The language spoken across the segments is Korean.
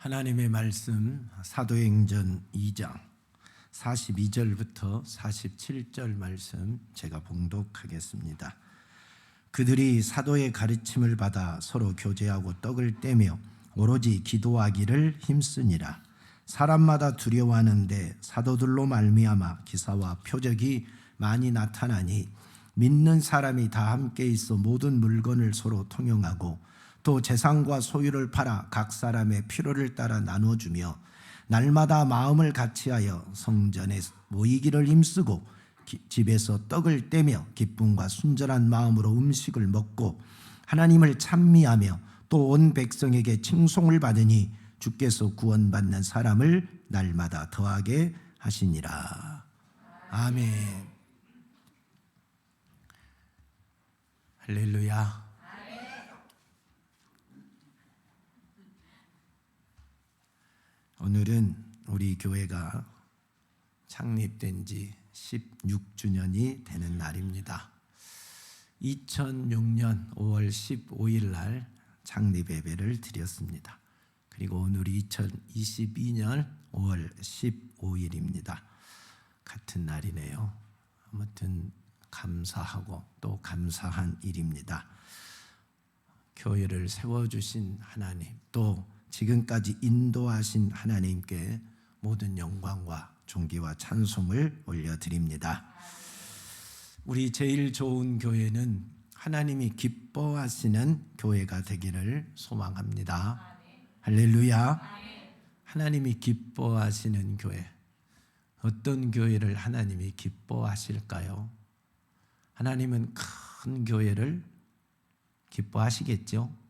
하나님의 말씀 사도행전 2장 42절부터 47절 말씀 제가 봉독하겠습니다. 그들이 사도의 가르침을 받아 서로 교제하고 떡을 떼며 오로지 기도하기를 힘쓰니라. 사람마다 두려워하는데 사도들로 말미암아 기사와 표적이 많이 나타나니 믿는 사람이 다 함께 있어 모든 물건을 서로 통용하고 또 재산과 소유를 팔아 각 사람의 필요를 따라 나눠주며 날마다 마음을 같이하여 성전에 모이기를 힘쓰고 집에서 떡을 떼며 기쁨과 순전한 마음으로 음식을 먹고 하나님을 찬미하며 또 온 백성에게 칭송을 받으니 주께서 구원받는 사람을 날마다 더하게 하시니라. 아멘. 할렐루야. 오늘은 우리 교회가 창립된 지 16주년이 되는 날입니다. 2006년 5월 15일 날 창립 예배를 드렸습니다. 그리고 오늘이 2022년 5월 15일입니다. 같은 날이네요. 아무튼 감사하고 또 감사한 일입니다. 교회를 세워주신 하나님, 또 지금까지 인도하신 하나님께 모든 영광과 존귀와 찬송을 올려드립니다. 우리 제일 좋은 교회는 하나님이 기뻐하시는 교회가 되기를 소망합니다. 할렐루야. 하나님이 기뻐하시는 교회. 어떤 교회를 하나님이 기뻐하실까요? 하나님은 큰 교회를 기뻐하시겠죠?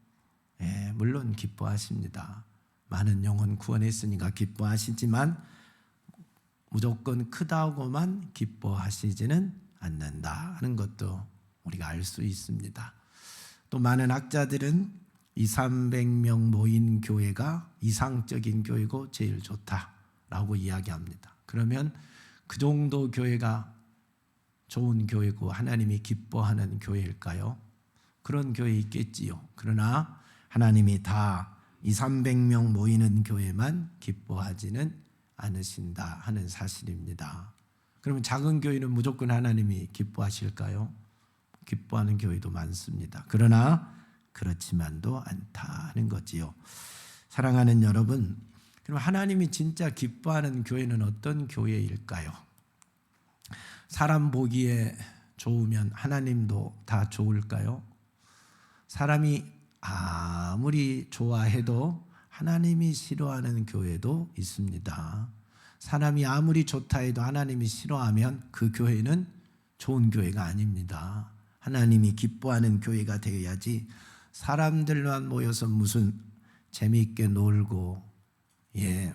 예, 물론 기뻐하십니다. 많은 영혼 구원했으니까 기뻐하시지만 무조건 크다고만 기뻐하시지는 않는다 하는 것도 우리가 알 수 있습니다. 또 많은 학자들은 200~300명 모인 교회가 이상적인 교회고 제일 좋다라고 이야기합니다. 그러면 그 정도 교회가 좋은 교회고 하나님이 기뻐하는 교회일까요? 그런 교회 있겠지요. 그러나 하나님이 다 200~300명 모이는 교회만 기뻐하지는 않으신다 하는 사실입니다. 그러면 작은 교회는 무조건 하나님이 기뻐하실까요? 기뻐하는 교회도 많습니다. 그러나 그렇지만도 않다 하는 거지요. 사랑하는 여러분, 그럼 하나님이 진짜 기뻐하는 교회는 어떤 교회일까요? 사람 보기에 좋으면 하나님도 다 좋을까요? 사람이 아무리 좋아해도 하나님이 싫어하는 교회도 있습니다. 사람이 아무리 좋다 해도 하나님이 싫어하면 그 교회는 좋은 교회가 아닙니다. 하나님이 기뻐하는 교회가 되어야지 사람들만 모여서 무슨 재미있게 놀고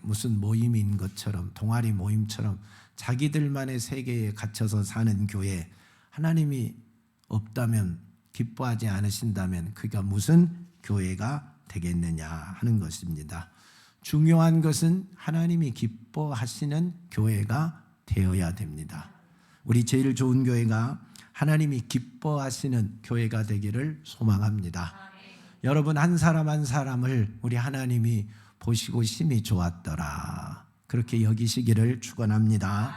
무슨 모임인 것처럼 동아리 모임처럼 자기들만의 세계에 갇혀서 사는 교회, 하나님이 없다면 기뻐하지 않으신다면 그가 무슨 교회가 되겠느냐 하는 것입니다. 중요한 것은 하나님이 기뻐하시는 교회가 되어야 됩니다. 우리 제일 좋은 교회가 하나님이 기뻐하시는 교회가 되기를 소망합니다. 여러분 한 사람 한 사람을 우리 하나님이 보시고 심히 좋았더라 그렇게 여기시기를 축원합니다.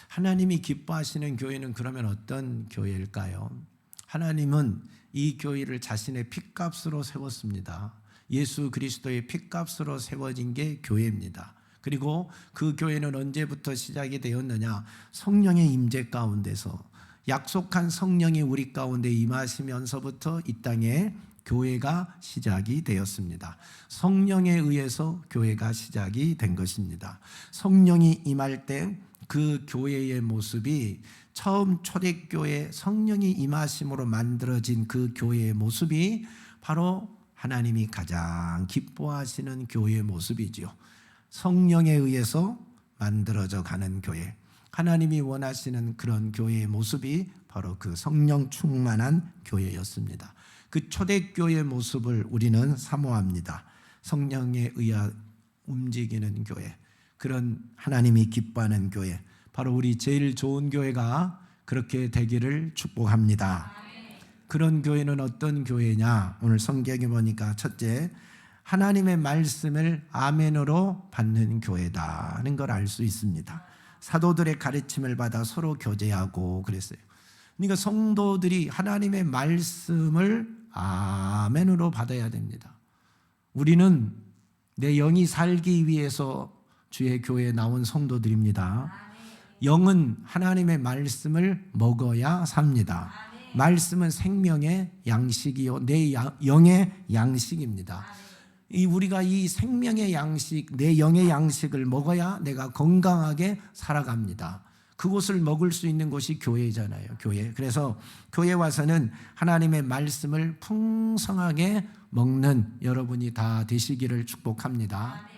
하나님이 기뻐하시는 교회는 그러면 어떤 교회일까요? 하나님은 이 교회를 자신의 핏값으로 세웠습니다. 예수 그리스도의 핏값으로 세워진 게 교회입니다. 그리고 그 교회는 언제부터 시작이 되었느냐? 성령의 임재 가운데서 약속한 성령이 우리 가운데 임하시면서부터 이 땅에 교회가 시작이 되었습니다. 성령에 의해서 교회가 시작이 된 것입니다. 성령이 임할 때 그 교회의 모습이 처음 초대교회 성령이 임하심으로 만들어진 그 교회의 모습이 바로 하나님이 가장 기뻐하시는 교회의 모습이지요. 성령에 의해서 만들어져 가는 교회, 하나님이 원하시는 그런 교회의 모습이 바로 그 성령 충만한 교회였습니다. 그 초대교회의 모습을 우리는 사모합니다. 성령에 의해 움직이는 교회, 그런 하나님이 기뻐하는 교회, 바로 우리 제일 좋은 교회가 그렇게 되기를 축복합니다. 그런 교회는 어떤 교회냐? 오늘 성경에 보니까 첫째, 하나님의 말씀을 아멘으로 받는 교회다는 걸 알 수 있습니다. 사도들의 가르침을 받아 서로 교제하고 그랬어요. 그러니까 성도들이 하나님의 말씀을 아멘으로 받아야 됩니다. 우리는 내 영이 살기 위해서 주의 교회에 나온 성도들입니다. 영은 하나님의 말씀을 먹어야 삽니다. 말씀은 생명의 양식이요 내 영의 양식입니다. 우리가 이 생명의 양식, 내 영의 양식을 먹어야 내가 건강하게 살아갑니다. 그곳을 먹을 수 있는 곳이 교회잖아요. 교회. 그래서 교회 와서는 하나님의 말씀을 풍성하게 먹는 여러분이 다 되시기를 축복합니다.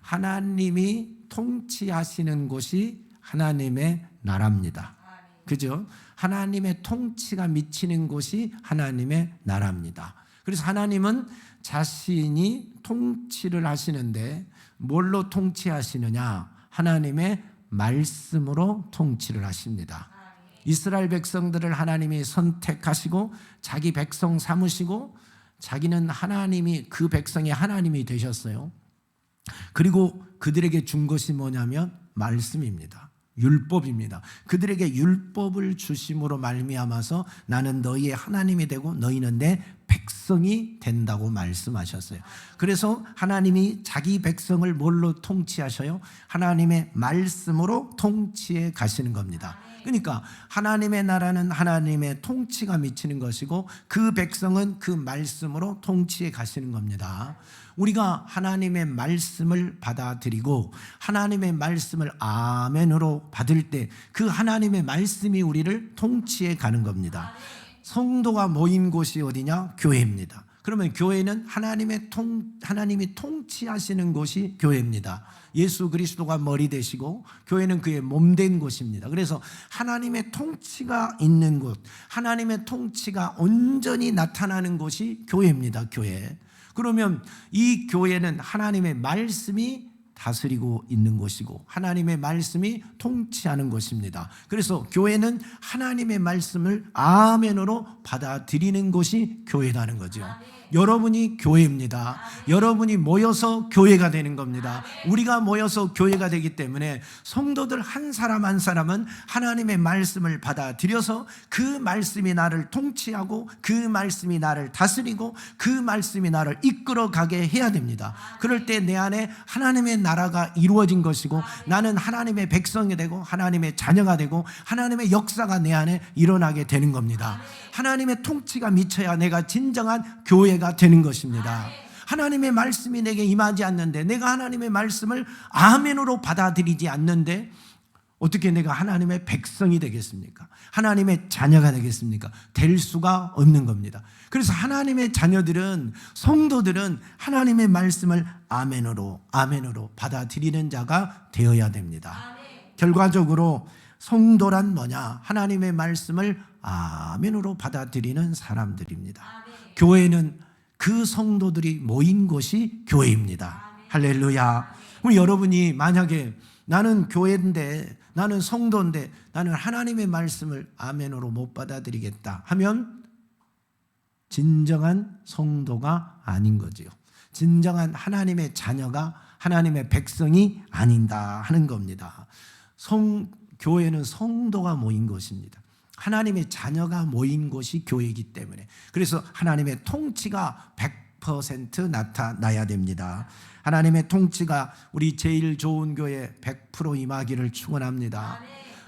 하나님이 통치하시는 곳이 하나님의 나라입니다. 그죠? 하나님의 통치가 미치는 곳이 하나님의 나라입니다. 그래서 하나님은 자신이 통치를 하시는데 뭘로 통치하시느냐? 하나님의 말씀으로 통치를 하십니다. 이스라엘 백성들을 하나님이 선택하시고 자기 백성 삼으시고 자기는 하나님이 그 백성의 하나님이 되셨어요. 그리고 그들에게 준 것이 뭐냐면 말씀입니다. 율법입니다. 그들에게 율법을 주심으로 말미암아서 나는 너희의 하나님이 되고 너희는 내 백성이 된다고 말씀하셨어요. 그래서 하나님이 자기 백성을 뭘로 통치하셔요? 하나님의 말씀으로 통치해 가시는 겁니다. 그러니까 하나님의 나라는 하나님의 통치가 미치는 것이고 그 백성은 그 말씀으로 통치해 가시는 겁니다. 우리가 하나님의 말씀을 받아들이고 하나님의 말씀을 아멘으로 받을 때 그 하나님의 말씀이 우리를 통치해 가는 겁니다. 성도가 모인 곳이 어디냐? 교회입니다. 그러면 교회는 하나님이 통치하시는 곳이 교회입니다. 예수 그리스도가 머리 되시고 교회는 그의 몸 된 곳입니다. 그래서 하나님의 통치가 있는 곳, 하나님의 통치가 온전히 나타나는 곳이 교회입니다. 교회. 그러면 이 교회는 하나님의 말씀이 다스리고 있는 곳이고 하나님의 말씀이 통치하는 곳입니다. 그래서 교회는 하나님의 말씀을 아멘으로 받아들이는 곳이 교회라는 거죠. 여러분이 교회입니다. 여러분이 모여서 교회가 되는 겁니다. 우리가 모여서 교회가 되기 때문에 성도들 한 사람 한 사람은 하나님의 말씀을 받아들여서 그 말씀이 나를 통치하고 그 말씀이 나를 다스리고 그 말씀이 나를 이끌어가게 해야 됩니다. 그럴 때 내 안에 하나님의 나라가 이루어진 것이고 나는 하나님의 백성이 되고 하나님의 자녀가 되고 하나님의 역사가 내 안에 일어나게 되는 겁니다. 하나님의 통치가 미쳐야 내가 진정한 교회가 되는 것입니다. 하나님의 말씀이 내게 임하지 않는데 내가 하나님의 말씀을 아멘으로 받아들이지 않는데 어떻게 내가 하나님의 백성이 되겠습니까? 하나님의 자녀가 되겠습니까? 될 수가 없는 겁니다. 그래서 하나님의 자녀들은 성도들은 하나님의 말씀을 아멘으로 받아들이는 자가 되어야 됩니다. 결과적으로 성도란 뭐냐? 하나님의 말씀을 아멘으로 받아들이는 사람들입니다. 교회는 그 성도들이 모인 곳이 교회입니다. 할렐루야. 그럼 여러분이 만약에 나는 교회인데 나는 성도인데 나는 하나님의 말씀을 아멘으로 못 받아들이겠다 하면 진정한 성도가 아닌 거지요. 진정한 하나님의 자녀가 하나님의 백성이 아닌다 하는 겁니다. 교회는 성도가 모인 곳입니다. 하나님의 자녀가 모인 곳이 교회이기 때문에 그래서 하나님의 통치가 100% 나타나야 됩니다. 하나님의 통치가 우리 제일 좋은 교회 100% 임하기를 축원합니다.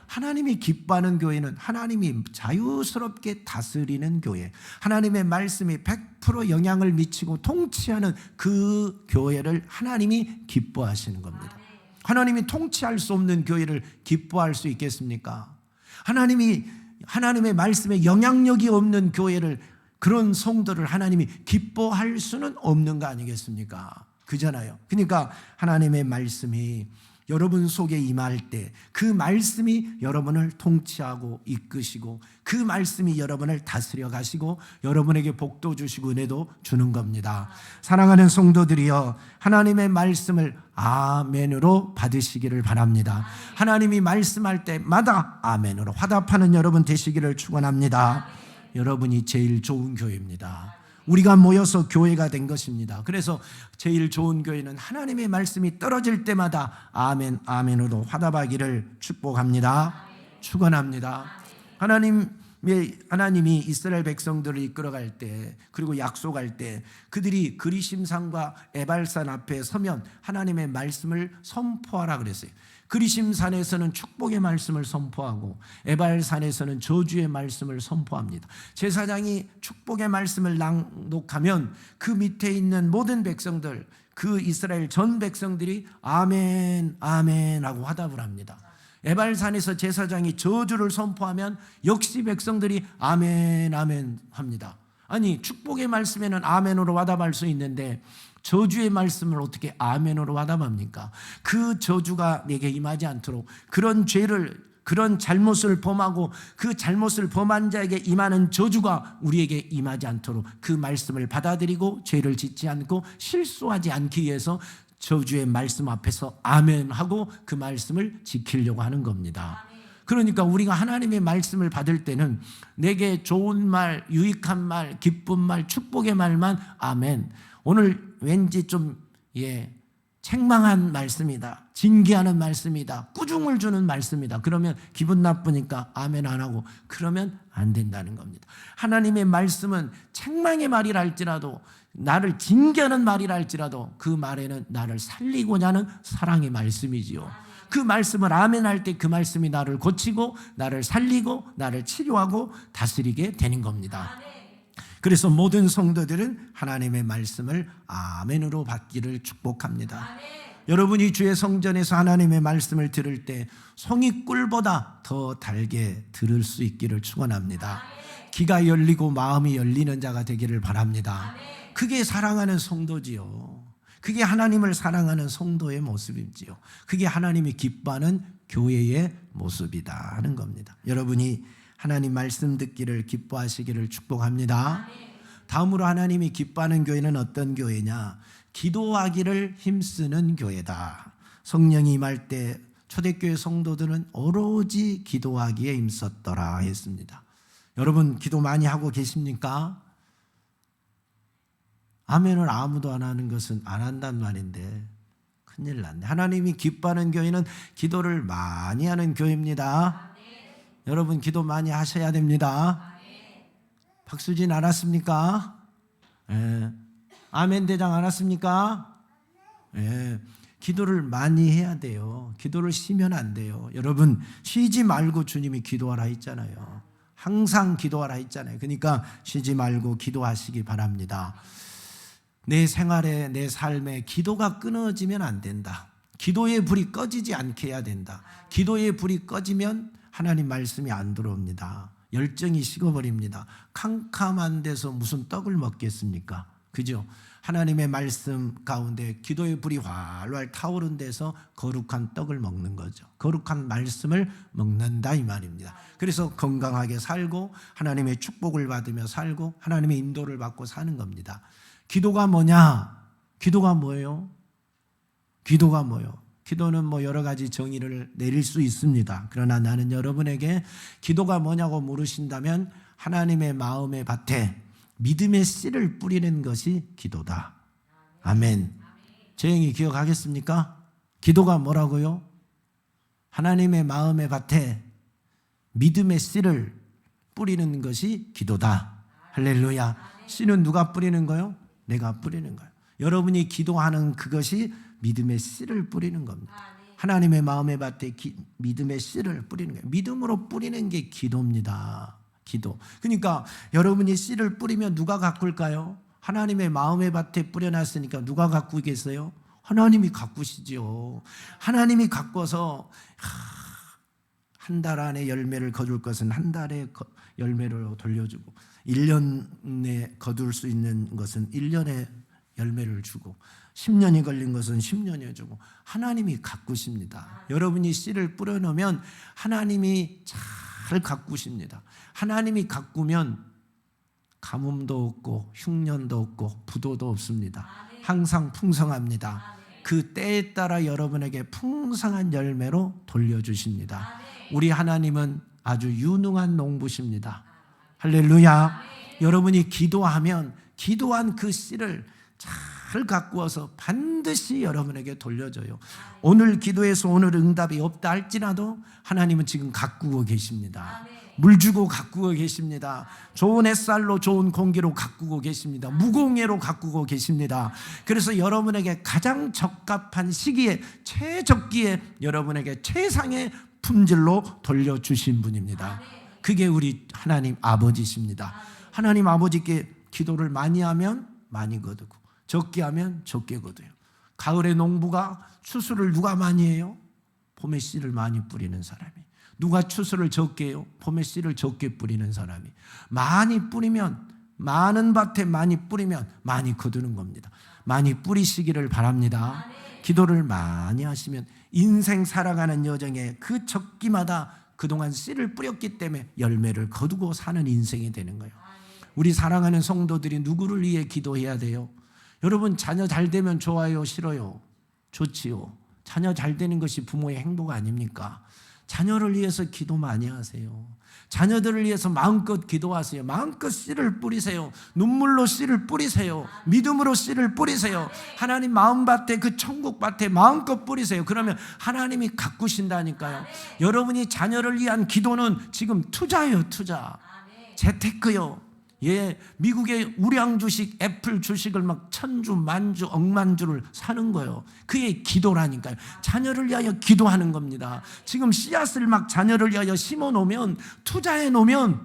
하나님이 기뻐하는 교회는 하나님이 자유스럽게 다스리는 교회, 하나님의 말씀이 100% 영향을 미치고 통치하는 그 교회를 하나님이 기뻐하시는 겁니다. 하나님이 통치할 수 없는 교회를 기뻐할 수 있겠습니까? 하나님의 말씀에 영향력이 없는 교회를, 그런 성도를 하나님이 기뻐할 수는 없는 거 아니겠습니까? 그잖아요. 그러니까 하나님의 말씀이 여러분 속에 임할 때 그 말씀이 여러분을 통치하고 이끄시고 그 말씀이 여러분을 다스려 가시고 여러분에게 복도 주시고 은혜도 주는 겁니다. 사랑하는 성도들이여, 하나님의 말씀을 아멘으로 받으시기를 바랍니다. 하나님이 말씀할 때마다 아멘으로 화답하는 여러분 되시기를 축원합니다. 여러분이 제일 좋은 교회입니다. 우리가 모여서 교회가 된 것입니다. 그래서 제일 좋은 교회는 하나님의 말씀이 떨어질 때마다 아멘, 아멘으로 화답하기를 축복합니다. 축원합니다. 하나님이 이스라엘 백성들을 이끌어갈 때, 그리고 약속할 때 그들이 그리심산과 에발산 앞에 서면 하나님의 말씀을 선포하라 그랬어요. 그리심산에서는 축복의 말씀을 선포하고 에발산에서는 저주의 말씀을 선포합니다. 제사장이 축복의 말씀을 낭독하면 그 밑에 있는 모든 백성들, 그 이스라엘 전 백성들이 아멘, 아멘 하고 화답을 합니다. 에발산에서 제사장이 저주를 선포하면 역시 백성들이 아멘, 아멘 합니다. 아니, 축복의 말씀에는 아멘으로 화답할 수 있는데 저주의 말씀을 어떻게 아멘으로 화답합니까? 그 저주가 내게 임하지 않도록, 그런 죄를, 그런 잘못을 범하고 그 잘못을 범한 자에게 임하는 저주가 우리에게 임하지 않도록 그 말씀을 받아들이고 죄를 짓지 않고 실수하지 않기 위해서 저주의 말씀 앞에서 아멘 하고 그 말씀을 지키려고 하는 겁니다. 그러니까 우리가 하나님의 말씀을 받을 때는 내게 좋은 말, 유익한 말, 기쁜 말, 축복의 말만 아멘. 오늘 왠지 좀 책망한 말씀이다, 징계하는 말씀이다, 꾸중을 주는 말씀이다, 그러면 기분 나쁘니까 아멘 안 하고 그러면 안 된다는 겁니다. 하나님의 말씀은 책망의 말이라 할지라도, 나를 징계하는 말이라 할지라도 그 말에는 나를 살리고자 하는 사랑의 말씀이지요. 그 말씀을 아멘 할 때 그 말씀이 나를 고치고 나를 살리고 나를 치료하고 다스리게 되는 겁니다. 그래서 모든 성도들은 하나님의 말씀을 아멘으로 받기를 축복합니다. 여러분이 주의 성전에서 하나님의 말씀을 들을 때 송이 꿀보다 더 달게 들을 수 있기를 축원합니다. 귀가 열리고 마음이 열리는 자가 되기를 바랍니다. 그게 사랑하는 성도지요. 그게 하나님을 사랑하는 성도의 모습이지요. 그게 하나님이 기뻐하는 교회의 모습이다 하는 겁니다. 여러분이 하나님 말씀 듣기를 기뻐하시기를 축복합니다. 다음으로 하나님이 기뻐하는 교회는 어떤 교회냐? 기도하기를 힘쓰는 교회다. 성령이 임할 때 초대교회 성도들은 오로지 기도하기에 힘썼더라 했습니다. 여러분 기도 많이 하고 계십니까? 아멘을 아무도 안 하는 것은 안 한단 말인데 큰일 났네. 하나님이 기뻐하는 교회는 기도를 많이 하는 교회입니다. 여러분 기도 많이 하셔야 됩니다. 박수진 알았습니까? 아멘 대장 알았습니까? 기도를 많이 해야 돼요. 기도를 쉬면 안 돼요. 여러분 쉬지 말고 주님이 기도하라 했잖아요. 항상 기도하라 했잖아요. 그러니까 쉬지 말고 기도하시기 바랍니다. 내 생활에, 내 삶에 기도가 끊어지면 안 된다. 기도의 불이 꺼지지 않게 해야 된다. 기도의 불이 꺼지면 하나님 말씀이 안 들어옵니다. 열정이 식어버립니다. 캄캄한 데서 무슨 떡을 먹겠습니까? 그죠? 하나님의 말씀 가운데 기도의 불이 활활 타오른 데서 거룩한 떡을 먹는 거죠. 거룩한 말씀을 먹는다 이 말입니다. 그래서 건강하게 살고 하나님의 축복을 받으며 살고 하나님의 인도를 받고 사는 겁니다. 기도가 뭐냐? 기도가 뭐예요? 기도가 뭐예요? 기도는 여러 가지 정의를 내릴 수 있습니다. 그러나 나는 여러분에게 기도가 뭐냐고 물으신다면 하나님의 마음의 밭에 믿음의 씨를 뿌리는 것이 기도다. 아멘. 조용히 기억하겠습니까? 기도가 뭐라고요? 하나님의 마음의 밭에 믿음의 씨를 뿌리는 것이 기도다. 할렐루야. 씨는 누가 뿌리는 거요? 내가 뿌리는 거예요. 여러분이 기도하는 그것이 믿음의 씨를 뿌리는 겁니다. 하나님의 마음의 밭에 믿음의 씨를 뿌리는 거예요. 믿음으로 뿌리는 게 기도입니다. 기도. 그러니까 여러분이 씨를 뿌리면 누가 가꿀까요? 하나님의 마음의 밭에 뿌려놨으니까 누가 가꾸겠어요? 하나님이 가꾸시죠. 하나님이 가꿔서 한 달 안에 열매를 거둘 것은 한 달에 열매를 돌려주고 1년에 거둘 수 있는 것은 1년에 열매를 주고 10년이 걸린 것은 10년에 주고 하나님이 가꾸십니다. 여러분이 씨를 뿌려놓으면 하나님이 잘 가꾸십니다. 하나님이 가꾸면 가뭄도 없고 흉년도 없고 부도도 없습니다. 항상 풍성합니다. 그 때에 따라 여러분에게 풍성한 열매로 돌려주십니다. 우리 하나님은 아주 유능한 농부십니다. 할렐루야. 여러분이 기도하면 기도한 그 씨를 잘 가꾸어서 반드시 여러분에게 돌려줘요. 오늘 기도해서 오늘 응답이 없다 할지라도 하나님은 지금 가꾸고 계십니다. 물 주고 가꾸고 계십니다. 좋은 햇살로 좋은 공기로 가꾸고 계십니다. 무공해로 가꾸고 계십니다. 그래서 여러분에게 가장 적합한 시기에 최적기에 여러분에게 최상의 품질로 돌려주신 분입니다. 그게 우리 하나님 아버지십니다. 하나님 아버지께 기도를 많이 하면 많이 거두고 적게 하면 적게 거둬요. 가을에 농부가 추수를 누가 많이 해요? 봄에 씨를 많이 뿌리는 사람이. 누가 추수를 적게 해요? 봄에 씨를 적게 뿌리는 사람이. 많이 뿌리면, 많은 밭에 많이 뿌리면 많이 거두는 겁니다. 많이 뿌리시기를 바랍니다. 기도를 많이 하시면 인생 살아가는 여정에 그 적기마다 그동안 씨를 뿌렸기 때문에 열매를 거두고 사는 인생이 되는 거예요. 우리 사랑하는 성도들이 누구를 위해 기도해야 돼요? 여러분, 자녀 잘 되면 좋아요, 싫어요? 좋지요. 자녀 잘 되는 것이 부모의 행복 아닙니까? 자녀를 위해서 기도 많이 하세요. 자녀들을 위해서 마음껏 기도하세요. 마음껏 씨를 뿌리세요. 눈물로 씨를 뿌리세요. 믿음으로 씨를 뿌리세요. 하나님 마음밭에, 그 천국밭에 마음껏 뿌리세요. 그러면 하나님이 가꾸신다니까요. 여러분이 자녀를 위한 기도는 지금 투자예요. 투자. 재테크요. 예, 미국의 우량 주식, 애플 주식을 막 천주, 만주, 억만주를 사는 거예요. 그게 기도라니까요. 자녀를 위하여 기도하는 겁니다. 지금 씨앗을 막 자녀를 위하여 심어 놓으면, 투자해 놓으면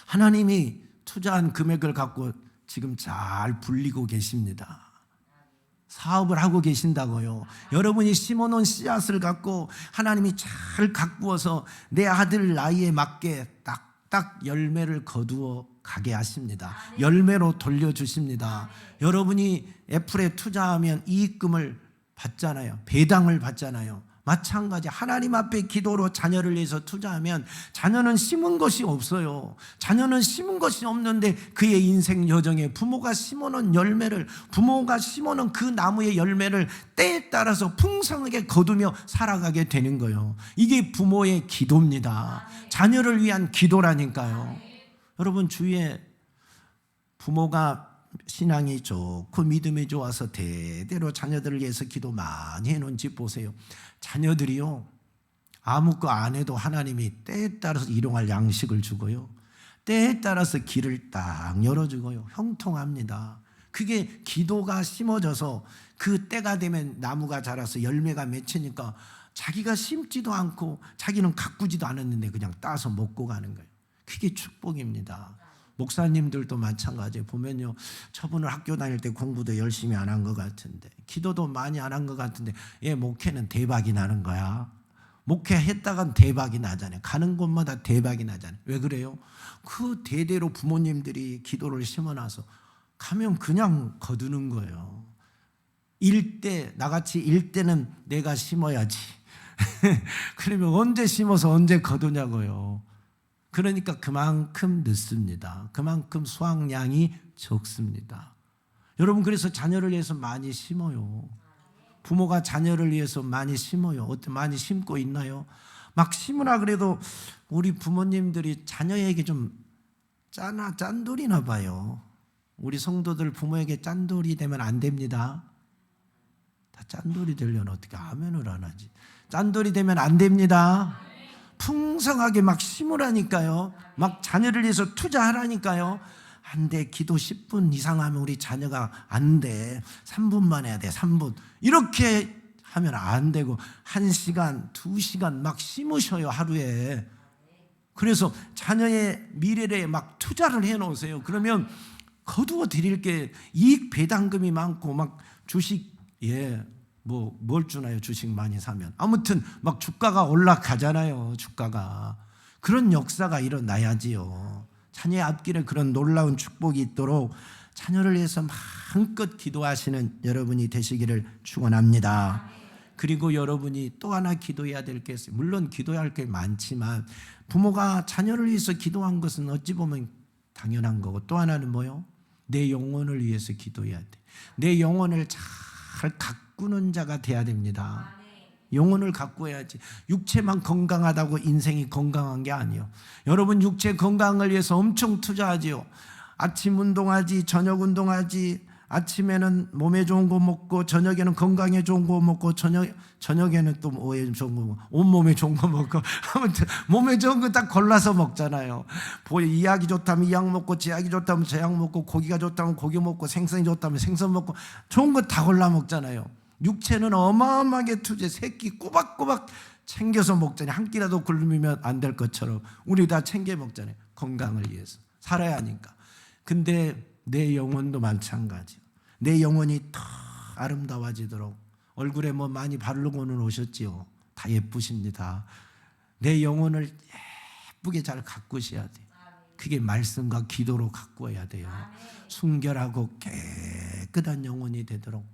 하나님이 투자한 금액을 갖고 지금 잘 불리고 계십니다. 사업을 하고 계신다고요. 여러분이 심어놓은 씨앗을 갖고 하나님이 잘 가꾸어서 내 아들 나이에 맞게 딱 열매를 거두어 가게 하십니다. 열매로 돌려주십니다. 여러분이 애플에 투자하면 이익금을 받잖아요. 배당을 받잖아요. 마찬가지 하나님 앞에 기도로 자녀를 위해서 투자하면 자녀는 심은 것이 없어요. 자녀는 심은 것이 없는데 그의 인생 여정에 부모가 심어놓은 열매를, 부모가 심어놓은 그 나무의 열매를 때에 따라서 풍성하게 거두며 살아가게 되는 거예요. 이게 부모의 기도입니다. 자녀를 위한 기도라니까요. 여러분, 주위에 부모가 신앙이 좋고 믿음이 좋아서 대대로 자녀들을 위해서 기도 많이 해놓은 집 보세요. 자녀들이요, 아무 거 안 해도 하나님이 때에 따라서 일용할 양식을 주고요, 때에 따라서 길을 딱 열어주고요, 형통합니다. 그게 기도가 심어져서 그 때가 되면 나무가 자라서 열매가 맺히니까 자기가 심지도 않고 자기는 가꾸지도 않았는데 그냥 따서 먹고 가는 거예요. 그게 축복입니다. 목사님들도 마찬가지예요. 보면요, 저분은 학교 다닐 때 공부도 열심히 안 한 것 같은데, 기도도 많이 안 한 것 같은데, 목회는 대박이 나는 거야. 목회했다간 대박이 나잖아요. 가는 곳마다 대박이 나잖아요. 왜 그래요? 그 대대로 부모님들이 기도를 심어놔서 가면 그냥 거두는 거예요. 나같이 일 때는 내가 심어야지. 그러면 언제 심어서 언제 거두냐고요. 그러니까 그만큼 늦습니다. 그만큼 수확량이 적습니다. 여러분, 그래서 자녀를 위해서 많이 심어요. 부모가 자녀를 위해서 많이 심어요. 어때, 많이 심고 있나요? 막 심으라 그래도 우리 부모님들이 자녀에게 좀 짠돌이나 봐요. 우리 성도들 부모에게 짠돌이 되면 안 됩니다. 다 짠돌이 되려면 어떻게 아멘을 안 하지? 짠돌이 되면 안 됩니다. 풍성하게 막 심으라니까요. 막 자녀를 위해서 투자하라니까요. 안 돼. 기도 10분 이상 하면 우리 자녀가 안 돼. 3분만 해야 돼. 3분. 이렇게 하면 안 되고 1시간, 2시간 막 심으셔요, 하루에. 그래서 자녀의 미래에 막 투자를 해 놓으세요. 그러면 거두어 드릴 게 이익 배당금이 많고 막 주식, 뭘 주나요? 주식 많이 사면. 아무튼 막 주가가 올라가잖아요. 주가가. 그런 역사가 일어나야지요. 자녀의 앞길에 그런 놀라운 축복이 있도록 자녀를 위해서 마음껏 기도하시는 여러분이 되시기를 축원합니다. 그리고 여러분이 또 하나 기도해야 될 게 있어요. 물론 기도해야 할 게 많지만 부모가 자녀를 위해서 기도한 것은 어찌 보면 당연한 거고, 또 하나는 뭐요? 내 영혼을 위해서 기도해야 돼. 내 영혼을 잘 가꾸는 자가 돼야 됩니다. 영혼을 가꾸어야지. 육체만 건강하다고 인생이 건강한 게 아니에요. 여러분, 육체 건강을 위해서 엄청 투자하지요. 아침 운동하지, 저녁 운동하지, 아침에는 몸에 좋은 거 먹고 저녁에는 건강에 좋은 거 먹고 저녁에는 또 뭐에 좋은 거 먹고 온몸에 좋은 거 먹고 아무튼 몸에 좋은 거 딱 골라서 먹잖아요. 이 약이 좋다면 이 약 먹고 제 약이 좋다면 저 약 먹고 고기가 좋다면 고기 먹고 생선이 좋다면 생선 먹고 좋은 거 다 골라 먹잖아요. 육체는 어마어마하게 투자 새끼 꼬박꼬박 챙겨서 먹잖아요. 한 끼라도 굶으면 안 될 것처럼 우리 다 챙겨 먹잖아요. 건강을 위해서 살아야 하니까. 근데 내 영혼도 마찬가지요. 내 영혼이 더 아름다워지도록 얼굴에 뭐 많이 바르고는 오셨지요. 다 예쁘십니다. 내 영혼을 예쁘게 잘 가꾸셔야 돼요. 그게 말씀과 기도로 가꾸어야 돼요. 순결하고 깨끗한 영혼이 되도록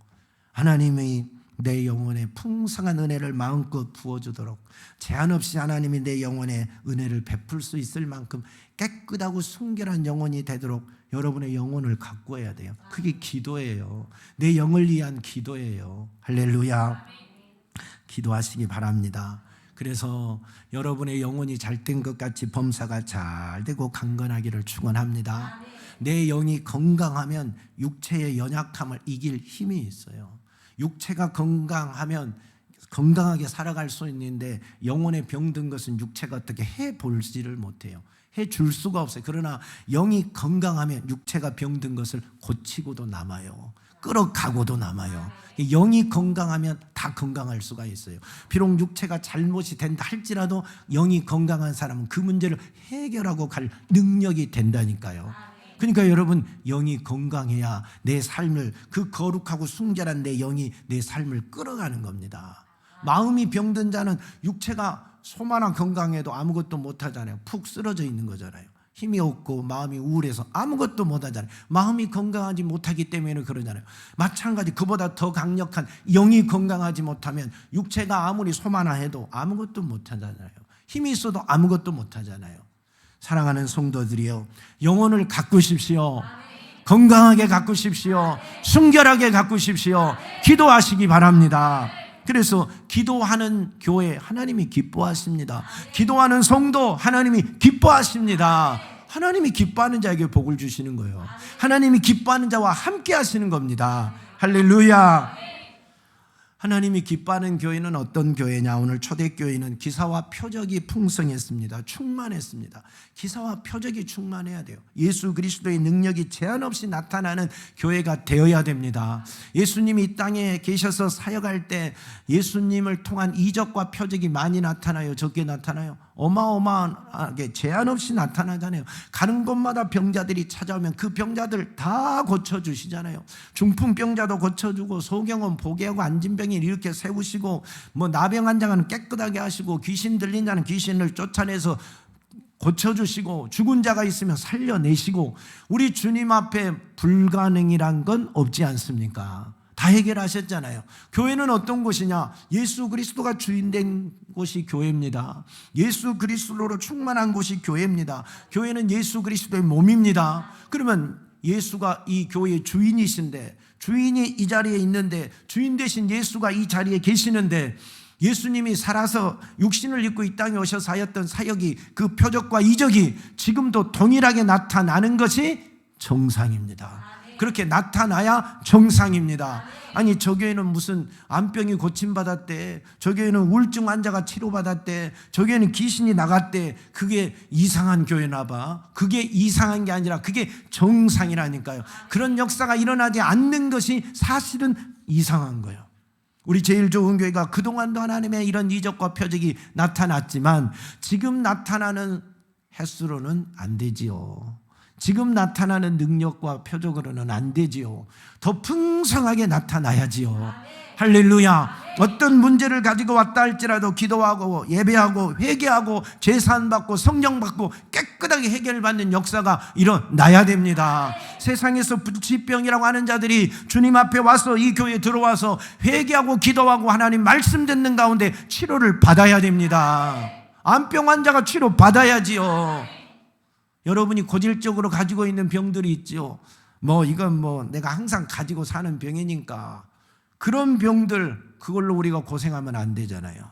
하나님이 내 영혼에 풍성한 은혜를 마음껏 부어주도록 제한 없이 하나님이 내 영혼에 은혜를 베풀 수 있을 만큼 깨끗하고 순결한 영혼이 되도록 여러분의 영혼을 가꾸어야 돼요. 그게 기도예요. 내 영을 위한 기도예요. 할렐루야. 기도하시기 바랍니다. 그래서 여러분의 영혼이 잘된 것 같이 범사가 잘 되고 강건하기를 축원합니다. 내 영이 건강하면 육체의 연약함을 이길 힘이 있어요. 육체가 건강하면 건강하게 살아갈 수 있는데 영혼에 병든 것은 육체가 어떻게 해볼지를 못해요. 해줄 수가 없어요. 그러나 영이 건강하면 육체가 병든 것을 고치고도 남아요. 끌어가고도 남아요. 영이 건강하면 다 건강할 수가 있어요. 비록 육체가 잘못이 된다 할지라도 영이 건강한 사람은 그 문제를 해결하고 갈 능력이 된다니까요. 그러니까 여러분 영이 건강해야 내 삶을 그 거룩하고 순결한 내 영이 내 삶을 끌어가는 겁니다. 마음이 병든 자는 육체가 소만한 건강해도 아무것도 못하잖아요. 푹 쓰러져 있는 거잖아요. 힘이 없고 마음이 우울해서 아무것도 못하잖아요. 마음이 건강하지 못하기 때문에 그러잖아요. 마찬가지 그보다 더 강력한 영이 건강하지 못하면 육체가 아무리 소만해도 아무것도 못하잖아요. 힘이 있어도 아무것도 못하잖아요. 사랑하는 성도들이여, 영혼을 가꾸십시오. 건강하게 가꾸십시오. 순결하게 가꾸십시오. 기도하시기 바랍니다. 그래서 기도하는 교회 하나님이 기뻐하십니다. 기도하는 성도 하나님이 기뻐하십니다. 하나님이 기뻐하는 자에게 복을 주시는 거예요. 하나님이 기뻐하는 자와 함께 하시는 겁니다. 할렐루야. 하나님이 기뻐하는 교회는 어떤 교회냐? 오늘 초대교회는 기사와 표적이 풍성했습니다. 충만했습니다. 기사와 표적이 충만해야 돼요. 예수 그리스도의 능력이 제한 없이 나타나는 교회가 되어야 됩니다. 예수님이 이 땅에 계셔서 사역할 때 예수님을 통한 이적과 표적이 많이 나타나요? 적게 나타나요? 어마어마하게 제한 없이 나타나잖아요. 가는 곳마다 병자들이 찾아오면 그 병자들 다 고쳐주시잖아요. 중풍병자도 고쳐주고 소경은 보게하고 안진병이 이렇게 세우시고 뭐 나병 환자는 깨끗하게 하시고 귀신 들린 자는 귀신을 쫓아내서 고쳐주시고 죽은 자가 있으면 살려내시고 우리 주님 앞에 불가능이란 건 없지 않습니까? 다 해결하셨잖아요. 교회는 어떤 곳이냐? 예수 그리스도가 주인된 곳이 교회입니다. 예수 그리스도로 충만한 곳이 교회입니다. 교회는 예수 그리스도의 몸입니다. 그러면 예수가 이 교회의 주인이신데, 주인이 이 자리에 있는데, 주인 되신 예수가 이 자리에 계시는데, 예수님이 살아서 육신을 입고 이 땅에 오셔서 하였던 사역이, 그 표적과 이적이 지금도 동일하게 나타나는 것이 정상입니다. 그렇게 나타나야 정상입니다. 아니 저 교회는 무슨 암병이 고침받았대, 저 교회는 우울증 환자가 치료받았대, 저 교회는 귀신이 나갔대. 그게 이상한 교회나 봐. 그게 이상한 게 아니라 그게 정상이라니까요. 그런 역사가 일어나지 않는 것이 사실은 이상한 거예요. 우리 제일 좋은 교회가 그동안도 하나님의 이런 이적과 표적이 나타났지만 지금 나타나는 횟수로는 안 되지요. 지금 나타나는 능력과 표적으로는 안 되지요. 더 풍성하게 나타나야지요. 할렐루야. 어떤 문제를 가지고 왔다 할지라도 기도하고 예배하고 회개하고 제사받고 성령받고 깨끗하게 해결받는 역사가 일어나야 됩니다. 세상에서 불치병이라고 하는 자들이 주님 앞에 와서 이 교회에 들어와서 회개하고 기도하고 하나님 말씀 듣는 가운데 치료를 받아야 됩니다. 암병 환자가 치료 받아야지요. 여러분이 고질적으로 가지고 있는 병들이 있죠. 이건 내가 항상 가지고 사는 병이니까. 그런 병들, 그걸로 우리가 고생하면 안 되잖아요.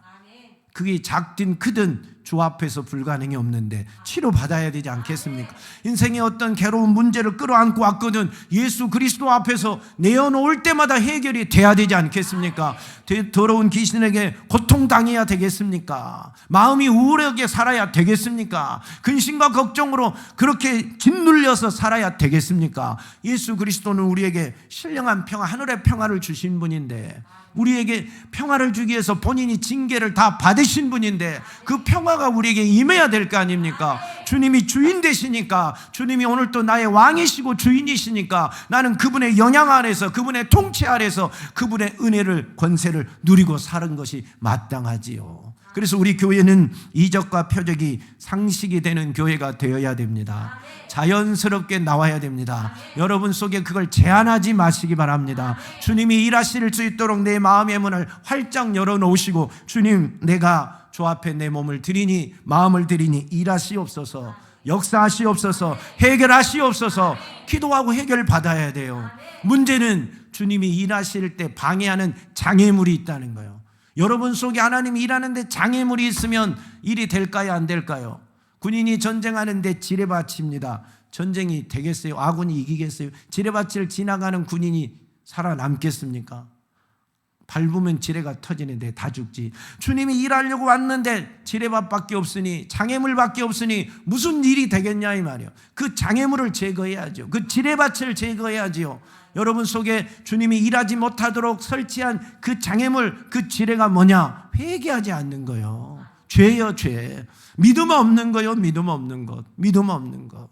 그게 작든 크든 주 앞에서 불가능이 없는데 치료받아야 되지 않겠습니까? 인생의 어떤 괴로운 문제를 끌어안고 왔거든 예수 그리스도 앞에서 내어놓을 때마다 해결이 돼야 되지 않겠습니까? 더러운 귀신에게 고통당해야 되겠습니까? 마음이 우울하게 살아야 되겠습니까? 근심과 걱정으로 그렇게 짓눌려서 살아야 되겠습니까? 예수 그리스도는 우리에게 신령한 평화, 하늘의 평화를 주신 분인데, 우리에게 평화를 주기 위해서 본인이 징계를 다 받으신 분인데 그 평화가 우리에게 임해야 될 거 아닙니까? 주님이 주인 되시니까, 주님이 오늘 또 나의 왕이시고 주인이시니까 나는 그분의 영향 안에서, 그분의 통치 아래서 그분의 은혜를, 권세를 누리고 사는 것이 마땅하지요. 그래서 우리 교회는 이적과 표적이 상식이 되는 교회가 되어야 됩니다. 자연스럽게 나와야 됩니다. 여러분 속에 그걸 제한하지 마시기 바랍니다. 주님이 일하실 수 있도록 내 마음의 문을 활짝 열어놓으시고, 주님, 내가 주 앞에 내 몸을 드리니, 마음을 드리니 일하시옵소서, 역사하시옵소서, 해결하시옵소서. 기도하고 해결받아야 돼요. 문제는 주님이 일하실 때 방해하는 장애물이 있다는 거예요. 여러분 속에 하나님이 일하는데 장애물이 있으면 일이 될까요, 안 될까요? 군인이 전쟁하는데 지뢰밭입니다. 전쟁이 되겠어요? 아군이 이기겠어요? 지뢰밭을 지나가는 군인이 살아남겠습니까? 밟으면 지뢰가 터지는데 다 죽지. 주님이 일하려고 왔는데 지뢰밭밖에 없으니, 장애물밖에 없으니 무슨 일이 되겠냐 이 말이에요. 그 장애물을 제거해야죠. 그 지뢰밭을 제거해야지요. 여러분 속에 주님이 일하지 못하도록 설치한 그 장애물, 그 지뢰가 뭐냐? 회개하지 않는 거예요. 죄요, 죄. 믿음 없는 거요, 믿음 없는 것. 믿음 없는 것.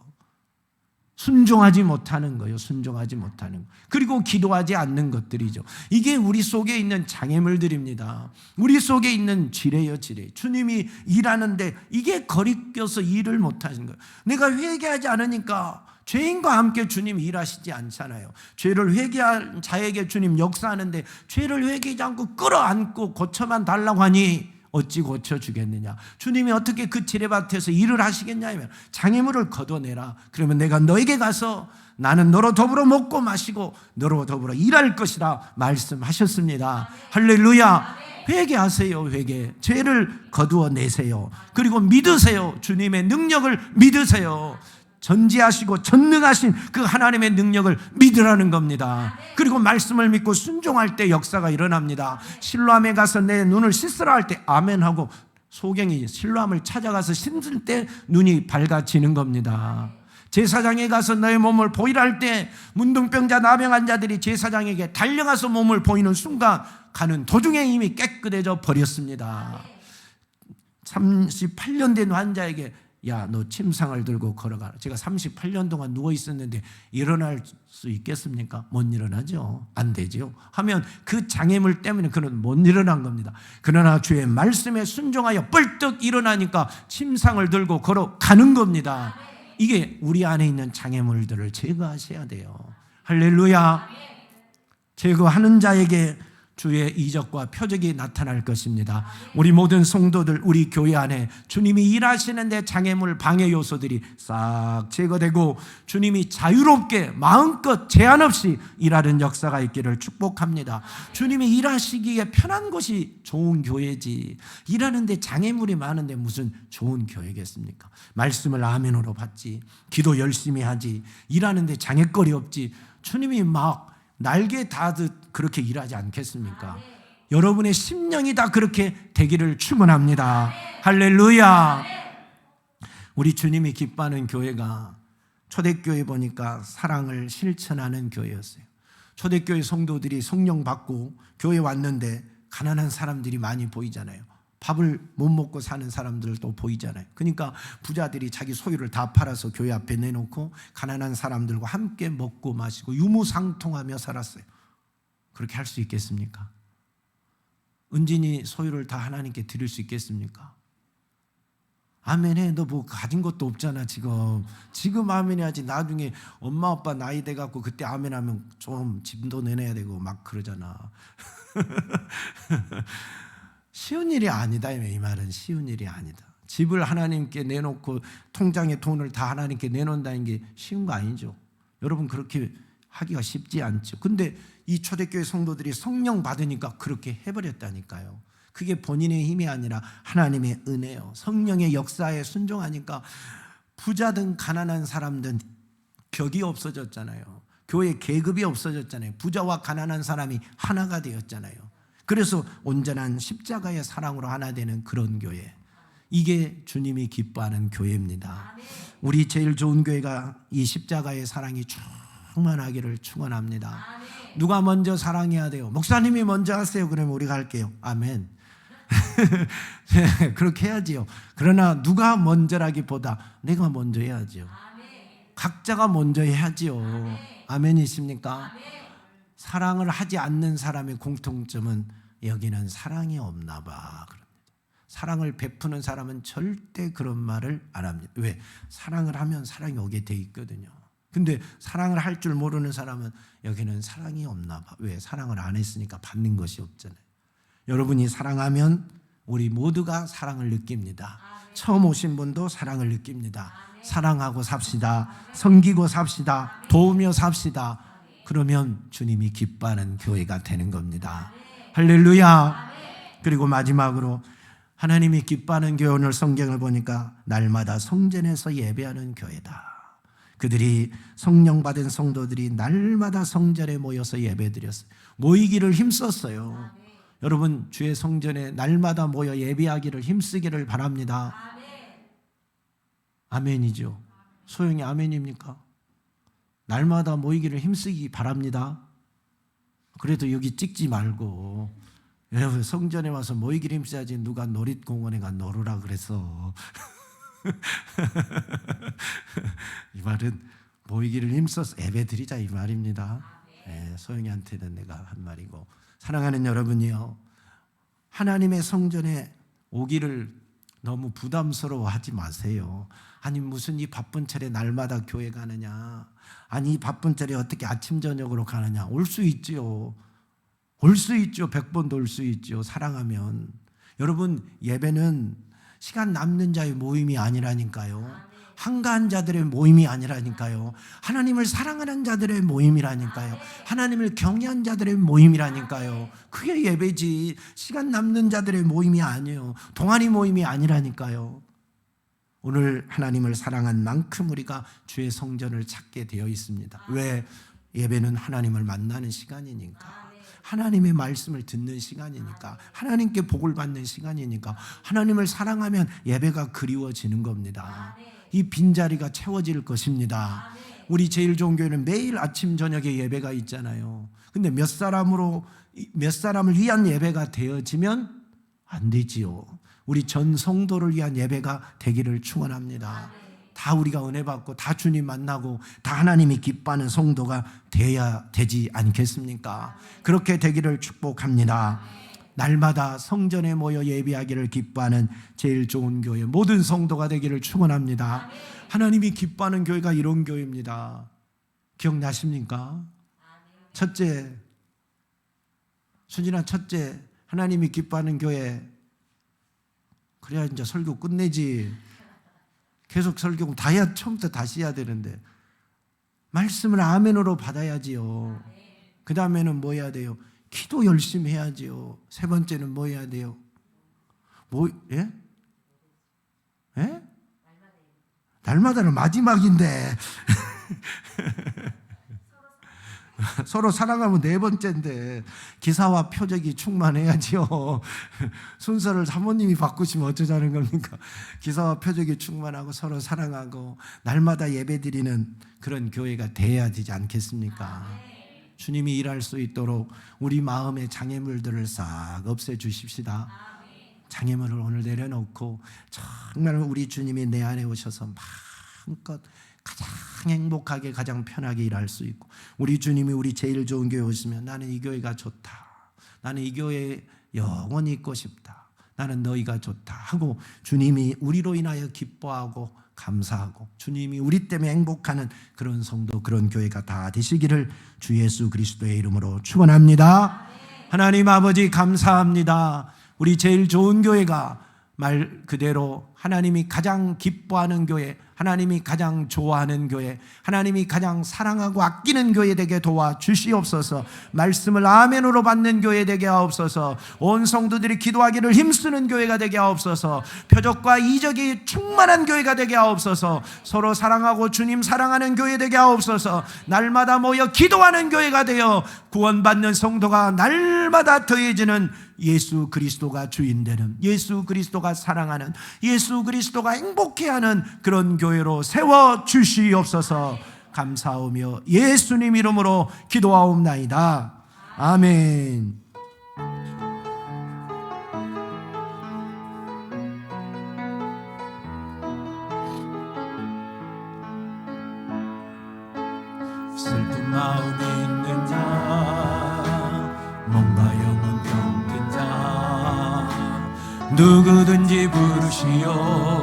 순종하지 못하는 거예요. 순종하지 못하는 것. 그리고 기도하지 않는 것들이죠. 이게 우리 속에 있는 장애물들입니다. 우리 속에 있는 지뢰요, 지뢰. 주님이 일하는데 이게 거리껴서 일을 못하는 거예요. 내가 회개하지 않으니까 죄인과 함께 주님 일하시지 않잖아요. 죄를 회개한 자에게 주님 역사하는데 죄를 회개하지 않고 끌어안고 고쳐만 달라고 하니 어찌 고쳐주겠느냐. 주님이 어떻게 그 지뢰밭에서 일을 하시겠냐 하면 장애물을 걷어내라. 그러면 내가 너에게 가서 나는 너로 더불어 먹고 마시고 너로 더불어 일할 것이라 말씀하셨습니다. 할렐루야. 회개하세요. 회개. 죄를 거두어내세요. 그리고 믿으세요. 주님의 능력을 믿으세요. 전지하시고 전능하신 그 하나님의 능력을 믿으라는 겁니다. 그리고 말씀을 믿고 순종할 때 역사가 일어납니다. 실로암에 가서 내 눈을 씻으라 할 때 아멘하고 소경이 실로암을 찾아가서 씻을 때 눈이 밝아지는 겁니다. 제사장에 가서 너의 몸을 보이라 할 때 문둥병자, 나병한 자들이 제사장에게 달려가서 몸을 보이는 순간 가는 도중에 이미 깨끗해져 버렸습니다. 38년 된 환자에게 야, 너 침상을 들고 걸어가라. 제가 38년 동안 누워 있었는데 일어날 수 있겠습니까? 못 일어나죠. 안 되죠. 하면 그 장애물 때문에 그는 못 일어난 겁니다. 그러나 주의 말씀에 순종하여 뻘떡 일어나니까 침상을 들고 걸어가는 겁니다. 이게 우리 안에 있는 장애물들을 제거하셔야 돼요. 할렐루야. 제거하는 자에게 주의 이적과 표적이 나타날 것입니다. 우리 모든 성도들, 우리 교회 안에 주님이 일하시는데 장애물, 방해 요소들이 싹 제거되고 주님이 자유롭게 마음껏 제한 없이 일하는 역사가 있기를 축복합니다. 주님이 일하시기에 편한 곳이 좋은 교회지, 일하는데 장애물이 많은데 무슨 좋은 교회겠습니까? 말씀을 아멘으로 받지, 기도 열심히 하지, 일하는데 장애거리 없지. 주님이 막 날개 닿듯 그렇게 일하지 않겠습니까? 여러분의 심령이 다 그렇게 되기를 축원합니다. 할렐루야. 우리 주님이 기뻐하는 교회가 초대교회 보니까 사랑을 실천하는 교회였어요. 초대교회 성도들이 성령 받고 교회 왔는데 가난한 사람들이 많이 보이잖아요. 밥을 못 먹고 사는 사람들도 보이잖아요. 그러니까 부자들이 자기 소유를 다 팔아서 교회 앞에 내놓고 가난한 사람들과 함께 먹고 마시고 유무상통하며 살았어요. 그렇게 할 수 있겠습니까? 은진이 소유를 다 하나님께 드릴 수 있겠습니까? 아멘해. 너 뭐 가진 것도 없잖아. 지금 아멘해야지. 나중에 엄마 아빠 나이 돼갖고 그때 아멘하면 좀 집도 내놔야 되고 막 그러잖아. 쉬운 일이 아니다. 이 말은 쉬운 일이 아니다. 집을 하나님께 내놓고 통장에 돈을 다 하나님께 내놓는다는 게 쉬운 거 아니죠. 여러분, 그렇게 하기가 쉽지 않죠. 근데 이 초대교회 성도들이 성령 받으니까 그렇게 해버렸다니까요. 그게 본인의 힘이 아니라 하나님의 은혜요. 성령의 역사에 순종하니까 부자든 가난한 사람든 격이 없어졌잖아요. 교회 계급이 없어졌잖아요. 부자와 가난한 사람이 하나가 되었잖아요. 그래서 온전한 십자가의 사랑으로 하나 되는 그런 교회. 이게 주님이 기뻐하는 교회입니다. 우리 제일 좋은 교회가 이 십자가의 사랑이 충만하기를 축원합니다. 누가 먼저 사랑해야 돼요? 목사님이 먼저 하세요. 그러면 우리가 할게요. 아멘. 그렇게 해야지요. 그러나 누가 먼저라기보다 내가 먼저 해야지요. 각자가 먼저 해야지요. 아멘이십니까? 사랑을 하지 않는 사람의 공통점은 여기는 사랑이 없나 봐. 사랑을 베푸는 사람은 절대 그런 말을 안 합니다. 왜? 사랑을 하면 사랑이 오게 돼 있거든요. 근데 사랑을 할 줄 모르는 사람은 여기는 사랑이 없나 봐. 왜? 사랑을 안 했으니까 받는 것이 없잖아요. 여러분이 사랑하면 우리 모두가 사랑을 느낍니다. 처음 오신 분도 사랑을 느낍니다. 사랑하고 삽시다. 섬기고 삽시다. 도우며 삽시다. 그러면 주님이 기뻐하는 교회가 되는 겁니다. 할렐루야. 그리고 마지막으로 하나님이 기뻐하는 교회, 오늘 성경을 보니까 날마다 성전에서 예배하는 교회다. 그들이 성령 받은 성도들이 날마다 성전에 모여서 예배드렸어요. 모이기를 힘썼어요. 여러분 주의 성전에 날마다 모여 예배하기를 힘쓰기를 바랍니다. 아멘이죠. 소영이 아멘입니까? 날마다 모이기를 힘쓰기 바랍니다. 그래도 여기 찍지 말고 여러분 성전에 와서 모이기를 힘써야지. 누가 놀이공원에 가 놀으라 그래서 이 말은 모이기를 힘써서 예배드리자 이 말입니다. 네, 소영이한테는 내가 한 말이고, 사랑하는 여러분이요, 하나님의 성전에 오기를 너무 부담스러워하지 마세요. 아니 무슨 이 바쁜 차례 날마다 교회 가느냐, 아니 이 바쁜 차례 어떻게 아침 저녁으로 가느냐. 올 수 있지요. 올 수 있죠. 100번도 올 수 있죠. 사랑하면. 여러분 예배는 시간 남는 자의 모임이 아니라니까요. 한가한 자들의 모임이 아니라니까요. 하나님을 사랑하는 자들의 모임이라니까요. 하나님을 경외한 자들의 모임이라니까요. 그게 예배지. 시간 남는 자들의 모임이 아니에요. 동아리 모임이 아니라니까요. 오늘 하나님을 사랑한 만큼 우리가 주의 성전을 찾게 되어 있습니다. 왜? 예배는 하나님을 만나는 시간이니까, 하나님의 말씀을 듣는 시간이니까, 하나님께 복을 받는 시간이니까, 하나님을 사랑하면 예배가 그리워지는 겁니다. 이 빈자리가 채워질 것입니다. 우리 제일 좋은 교회는 매일 아침 저녁에 예배가 있잖아요. 근데 몇 사람을 위한 예배가 되어지면 안 되지요. 우리 전 성도를 위한 예배가 되기를 축원합니다. 다 우리가 은혜 받고 다 주님 만나고 다 하나님이 기뻐하는 성도가 돼야 되지 않겠습니까? 그렇게 되기를 축복합니다. 날마다 성전에 모여 예배하기를 기뻐하는 제일 좋은 교회, 모든 성도가 되기를 축원합니다. 하나님이 기뻐하는 교회가 이런 교회입니다. 기억나십니까? 첫째, 순진한 첫째, 하나님이 기뻐하는 교회. 그래야 이제 설교 끝내지. 계속 설교 다 해야, 처음부터 다시 해야 되는데 말씀을 아멘으로 받아야지요. 그 다음에는 뭐 해야 돼요? 기도 열심히 해야지요. 세 번째는 뭐 해야 돼요? 예? 예? 날마다는 마지막인데 서로 사랑하면 네 번째인데 기사와 표적이 충만해야지요. 순서를 사모님이 바꾸시면 어쩌자는 겁니까? 기사와 표적이 충만하고 서로 사랑하고 날마다 예배드리는 그런 교회가 돼야 되지 않겠습니까? 주님이 일할 수 있도록 우리 마음의 장애물들을 싹 없애주십시다. 장애물을 오늘 내려놓고 정말 우리 주님이 내 안에 오셔서 마음껏 가장 행복하게 가장 편하게 일할 수 있고, 우리 주님이 우리 제일 좋은 교회 오시면 나는 이 교회가 좋다, 나는 이 교회에 영원히 있고 싶다, 나는 너희가 좋다 하고 주님이 우리로 인하여 기뻐하고 감사하고 주님이 우리 때문에 행복하는 그런 성도, 그런 교회가 다 되시기를 주 예수 그리스도의 이름으로 축원합니다. 하나님 아버지 감사합니다. 우리 제일 좋은 교회가 말 그대로 하나님이 가장 기뻐하는 교회, 하나님이 가장 좋아하는 교회, 하나님이 가장 사랑하고 아끼는 교회 되게 도와주시옵소서. 말씀을 아멘으로 받는 교회 되게 하옵소서. 온 성도들이 기도하기를 힘쓰는 교회가 되게 하옵소서. 표적과 이적이 충만한 교회가 되게 하옵소서. 서로 사랑하고 주님 사랑하는 교회 되게 하옵소서. 날마다 모여 기도하는 교회가 되어 구원받는 성도가 날마다 더해지는, 예수 그리스도가 주인 되는, 예수 그리스도가 사랑하는, 예수 그리스도가 행복해하는 그런 교회로 세워주시옵소서. 감사하며 예수님 이름으로 기도하옵나이다. 아멘. 슬픈 마음이 있는 자, 몸과 영혼 병든 자, 누구든지 부르시오.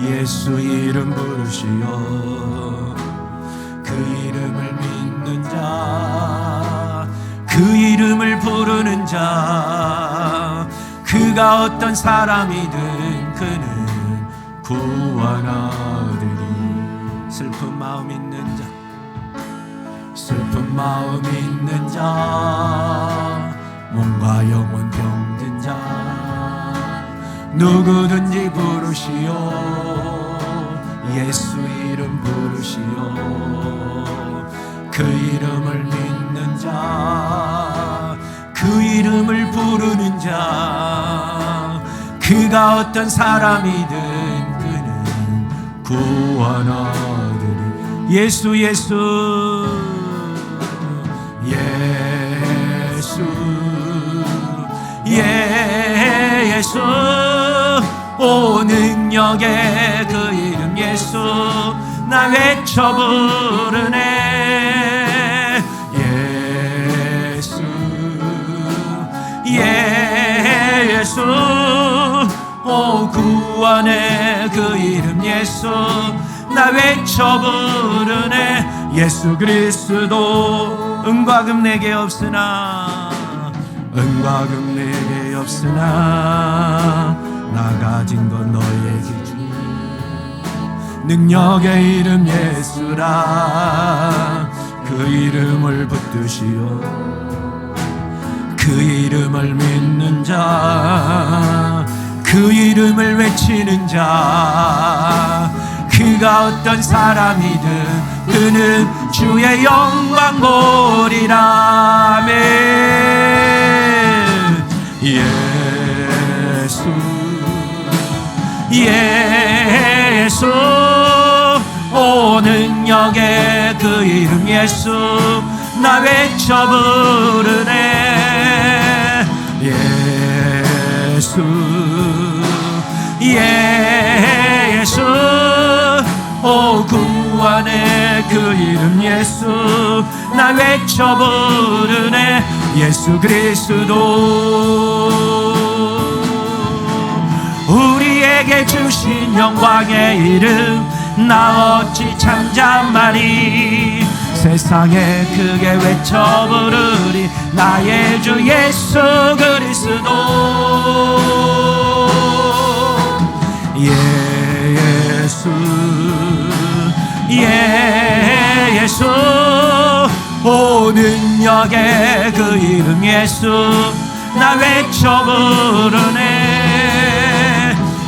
예수 이름 부르시오. 그 이름을 믿는 자, 그 이름을 부르는 자, 그가 어떤 사람이든 그는 구원하리니. 슬픈 마음 있는 자, 슬픈 마음 있는 자, 몸과 영혼 병든 자, 누구든지 부르시오. 예수 이름 부르시오. 그 이름을 믿는 자, 그 이름을 부르는 자, 그가 어떤 사람이든 그는 구원하리니. 예수 예수 예수 예수, 오 능력의 그 이름 예수, 나 외쳐 부르네. 예수 예수, 오 구원의 그 이름 예수, 나 외쳐 부르네. 예수 그리스도 은과 금 내게 없으나, 은과 금 내게 없으나 나 가진 건 너에게 주니. 능력의 이름 예수라, 그 이름을 붙드시오. 그 이름을 믿는 자, 그 이름을 외치는 자, 그가 어떤 사람이든 그는 주의 영광 보리라. 아멘. 예수 예수, 오 능력의 그 이름 예수, 나 외쳐 부르네. 예수 예수, 오 구원의 그 이름 예수, 나 외쳐 부르네. 예수 그리스도 우리에게 주신 영광의 이름, 나 어찌 잠잠하리. 세상에 크게 외쳐 부르리. 나의 주 예수 그리스도. 예수 예수, 오 능력의 그 이름 예수, 나 외쳐 부르네.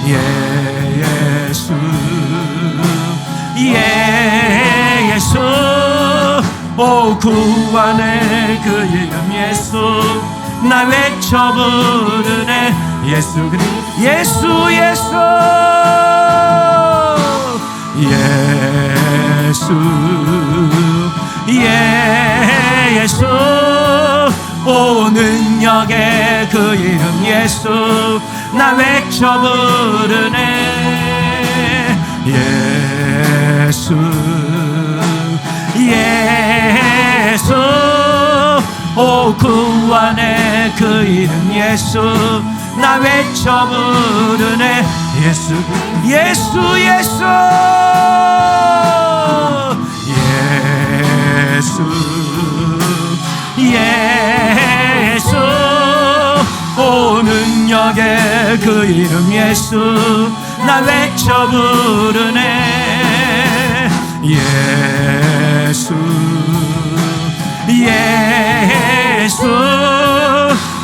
예수 예수, 오 구원의 그 이름 예수, 나 외쳐 부르네. 예수 그리스도 예수 예수 예수, 오 능력의 그 이름 예수, 나 외쳐 부르네. 예수 예수, 오 구원의 그 이름 예수, 나 외쳐 부르네. 예수 예수 예수 예수 예수, 오 능력의 그 이름 예수 나 외쳐 부르네. 예수 예수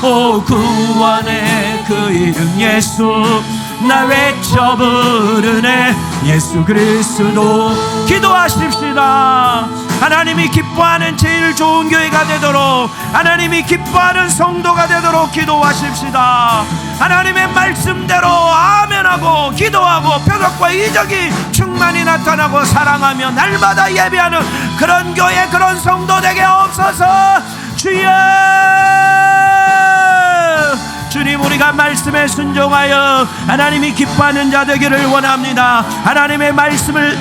오 구원의 그 이름 예수 나 외쳐 부르네. 예수 그리스도. 기도하십시다. 하나님이 기뻐하는 제일 좋은 교회가 되도록, 하나님이 기뻐하는 성도가 되도록 기도하십시다. 하나님의 말씀대로 아멘하고 기도하고 표적과 이적이 충만히 나타나고 사랑하며 날마다 예배하는 그런 교회, 그런 성도 되게 없어서 주여. 주님, 우리가 말씀에 순종하여 하나님이 기뻐하는 자 되기를 원합니다. 하나님의 말씀을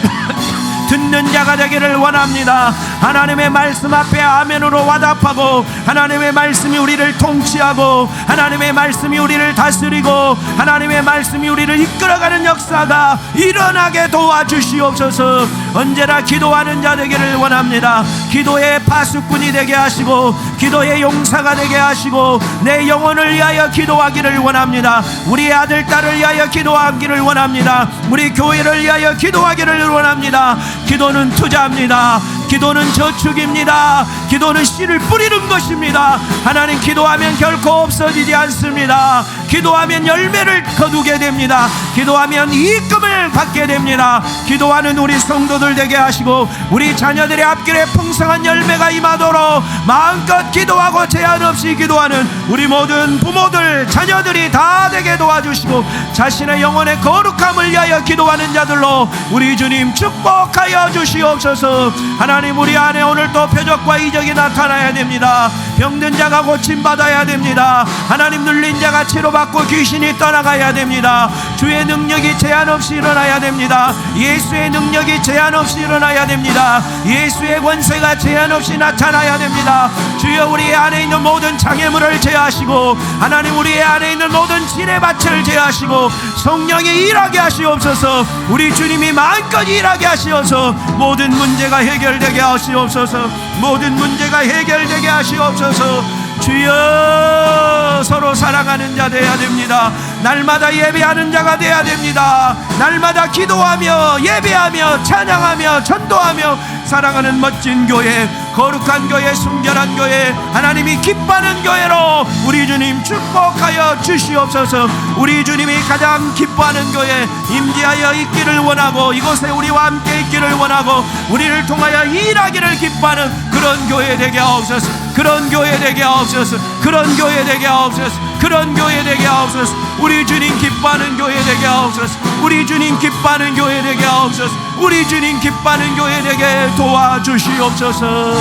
듣는 자가 되기를 원합니다. 하나님의 말씀 앞에 아멘으로 화답하고, 하나님의 말씀이 우리를 통치하고, 하나님의 말씀이 우리를 다스리고, 하나님의 말씀이 우리를 이끌어가는 역사가 일어나게 도와주시옵소서. 언제나 기도하는 자 되기를 원합니다. 기도의 파수꾼이 되게 하시고, 기도의 용사가 되게 하시고, 내 영혼을 위하여 기도하기를 원합니다. 우리 아들 딸을 위하여 기도하기를 원합니다. 우리 교회를 위하여 기도하기를 원합니다. 기도는 투자입니다. 기도는 저축입니다. 기도는 씨를 뿌리는 것입니다. 하나님, 기도하면 결코 없어지지 않습니다. 기도하면 열매를 거두게 됩니다. 기도하면 이익금을 받게 됩니다. 기도하는 우리 성도들 되게 하시고, 우리 자녀들의 앞길에 풍성한 열매가 임하도록 마음껏 기도하고 제한 없이 기도하는 우리 모든 부모들, 자녀들이 다 되게 도와주시고, 자신의 영혼의 거룩함을 위하여 기도하는 자들로 우리 주님 축복하여 주시옵소서. 하나님, 우리 안에 오늘 또 표적과 이적이 나타나야 됩니다. 병든 자가 고침받아야 됩니다. 하나님, 눌린 자가 치료받고 귀신이 떠나가야 됩니다. 주의 능력이 제한 없이 일어나야 됩니다. 예수의 능력이 제한 없이 일어나야 됩니다. 예수의 권세가 제한 없이 나타나야 됩니다. 주여, 우리 안에 있는 모든 장애물을 제하시고, 하나님, 우리 안에 있는 모든 진해밭을 제하시고 성령이 일하게 하시옵소서. 우리 주님이 마음껏 일하게 하시어서 모든 문제가 해결되게 하시옵소서. 모든 문제가 해결되게 하시옵소서. 주여, 서로 사랑하는 자 되어야 됩니다. 날마다 예배하는 자가 되어야 됩니다. 날마다 기도하며 예배하며 찬양하며 전도하며 사랑하는 멋진 교회, 거룩한 교회, 순결한 교회, 하나님이 기뻐하는 교회로 우리 주님 축복하여 주시옵소서. 우리 주님이 가장 기뻐하는 교회 임재하여 있기를 원하고, 이곳에 우리와 함께 있기를 원하고, 우리를 통하여 일하기를 기뻐하는 그런 교회 되게 하옵소서. 그런 교회 되게 하옵소서. 그런 교회 되게 하옵소서. 그런 교회 되게 하옵소서. 우리 주님 기뻐하는 교회 되게 하옵소서. 우리 주님 기뻐하는 교회 되게 하옵소서. 우리 주님 기뻐하는 교회 되게 도와주시옵소서.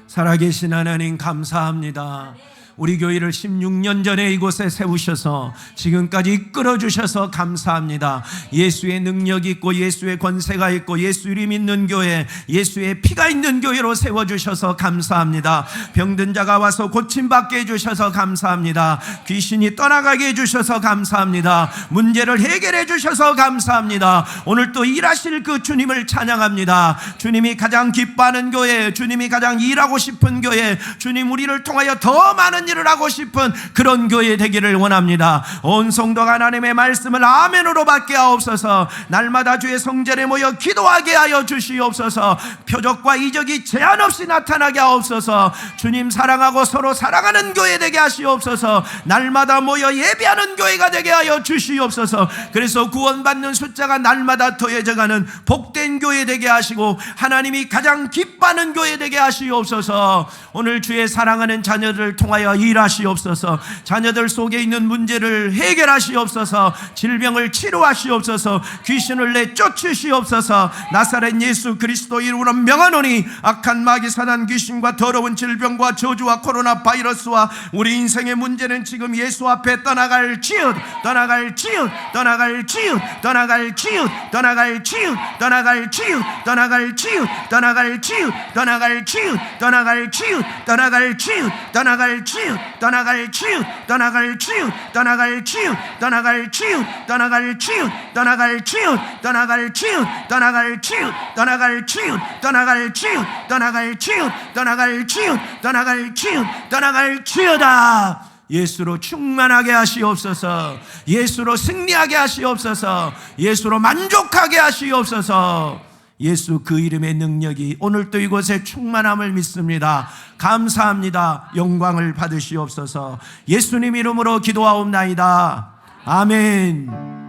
살아계신 하나님, 감사합니다. 우리 교회를 16년 전에 이곳에 세우셔서 지금까지 이끌어 주셔서 감사합니다. 예수의 능력이 있고, 예수의 권세가 있고, 예수 이름 있는 교회, 예수의 피가 있는 교회로 세워주셔서 감사합니다. 병든 자가 와서 고침받게 해주셔서 감사합니다. 귀신이 떠나가게 해주셔서 감사합니다. 문제를 해결해 주셔서 감사합니다. 오늘 또 일하실 그 주님을 찬양합니다. 주님이 가장 기뻐하는 교회, 주님이 가장 일하고 싶은 교회, 주님 우리를 통하여 더 많은 일을 하고 싶은 그런 교회 되기를 원합니다. 온 성도가 하나님의 말씀을 아멘으로 받게 하옵소서. 날마다 주의 성전에 모여 기도하게 하여 주시옵소서. 표적과 이적이 제한 없이 나타나게 하옵소서. 주님 사랑하고 서로 사랑하는 교회 되게 하시옵소서. 날마다 모여 예배하는 교회가 되게 하여 주시옵소서. 그래서 구원받는 숫자가 날마다 더해져가는 복된 교회 되게 하시고, 하나님이 가장 기뻐하는 교회 되게 하시옵소서. 오늘 주의 사랑하는 자녀들을 통하여 일하시옵소서. 자녀들 속에 있는 문제를 해결하시옵소서. 질병을 치료하시옵소서. 귀신을 내쫓으시옵소서. 나사렛 예수 그리스도 이름으로 명하노니 악한 마귀 사단 귀신과 더러운 질병과 저주와 코로나 바이러스와 우리 인생의 문제는 지금 예수 앞에 떠나갈 지읒, 떠나갈 지읒, 떠나갈 지읒, 떠나갈 지읒, 떠나갈 지읒, 떠나갈 지읒, 떠나갈 지읒, 떠나갈 지읒, 떠나갈 지읒, 떠나갈 지읒, 떠나갈 지읒, 떠나갈 지읒, 치유, 떠나갈 치유, 떠나갈 치유, 떠나갈 치유, 떠나갈 치유, 떠나갈 치유, 떠나갈 치유, 떠나갈 치유, 떠나갈 치유, 떠나갈 치유, 떠나갈 치유, 떠나갈 치유, 떠나갈 치유, 떠나갈 치유, 떠나갈 치유다. 예수로 충만하게 하시옵소서. 예수로 승리하게 하시옵소서. 예수로 만족하게 하시옵소서. 예수 그 이름의 능력이 오늘도 이곳에 충만함을 믿습니다. 감사합니다. 영광을 받으시옵소서. 예수님 이름으로 기도하옵나이다. 아멘.